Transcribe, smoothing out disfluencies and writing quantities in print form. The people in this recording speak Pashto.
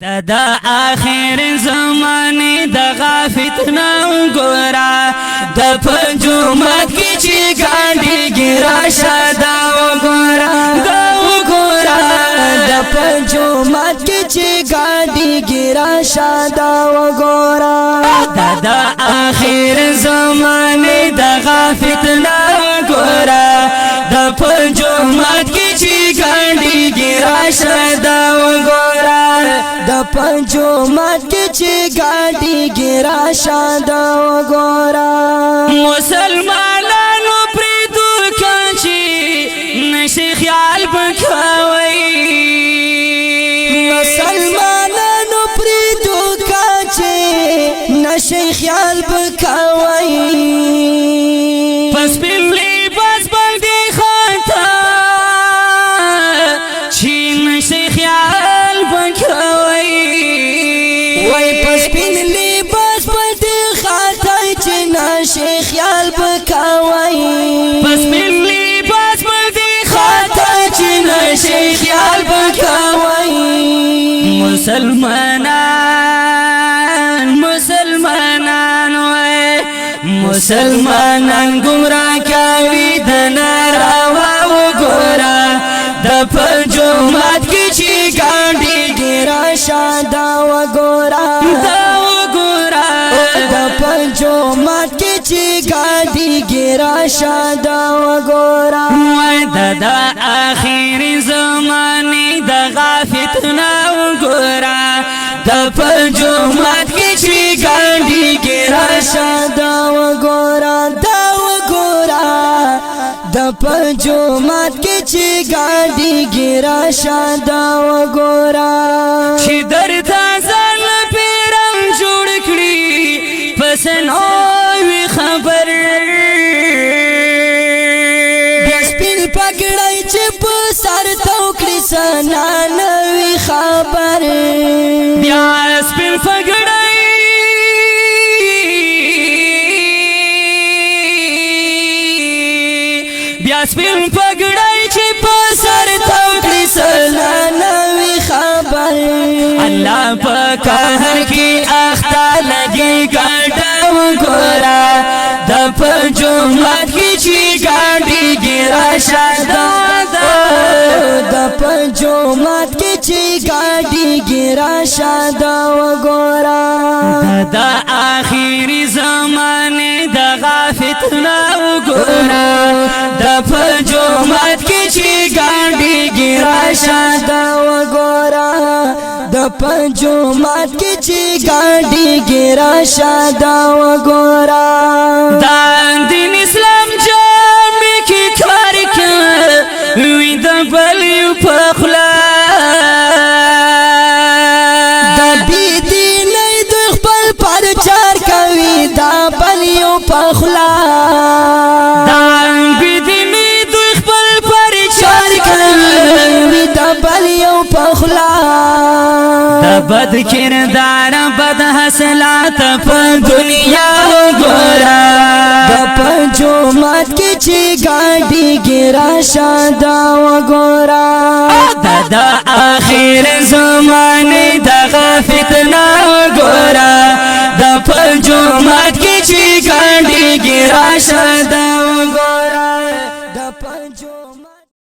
دا آخر زمانه دغه فتنه وګورا د پنجومات کې چې ګاډي ګرا شاده وګورا دا وګورا د پنجومات کې چې ګاډي ګرا شاده وګورا دا آخر زمانه دغه فتنه وګورا د پنجومات کې چې ګاډي ګرا شاده وګورا د پنجومات کې چې ګاډي ګرا شاده وګورا مسلمانانو پریدو کچې نشي خیال بکوي مسلمانانو پریدو کچې نشي خیال بکوي پس بلی بس باندې خاطا چې نشي خیال بکوي وای پس پین لباس پدې خاطر چې نشي خیال بکوي پس پین لباس پدې خاطر چې نشي خیال بکوي مسلمانان گمراه کوي د ناروا وګورا د پنجومات کې چې ګاډي ګرا شاده وګورا دا وګورا د پنجومات کې چې ګاډي ګرا شاده وګورا وای د آخر زمانه دغه فتنه وګورا د پنجومات کې چې ګاډي ګرا شاده وګورا دا وګورا د پنجومات کې چې ګاډي ګرا شاده وګورا چې درته ځان پیرم جوړ کړی پس نو خبر بیا سپین پګړای چې په سر توکړي سنا نوې خبر بیا سپین پګړای بیا سپین پګړای چې په سر توکړي سنا نوې خبر الله په قهر کې اخته لګي ګاډه وګورا د پنجومات کې چې ګاډي ګرا شاده د پنجومات کې چې ګاډي ګرا شاده وګورا د آخري زمانه دغه فتنه وګورا د پنجومات کې چې ګاډي ګرا شاده وګورا د پنجومات کې چې ګاډي ګرا شاده وګورا دا دین اسلام جامع کې کار کړ وی د بل په خلا د بی دین د خپل پرچار کوي دا بل په خلا دا بی دین د خپل پرچار کوي دا بل په خلا بد کردار بد حاصلات په دنیا وګورا د پنجومات کې چې ګاډي ګرا شاده وګورا د آخر زمانه دغه فتنه وګورا د پنجومات کې چې ګاډي ګرا شاده وګورا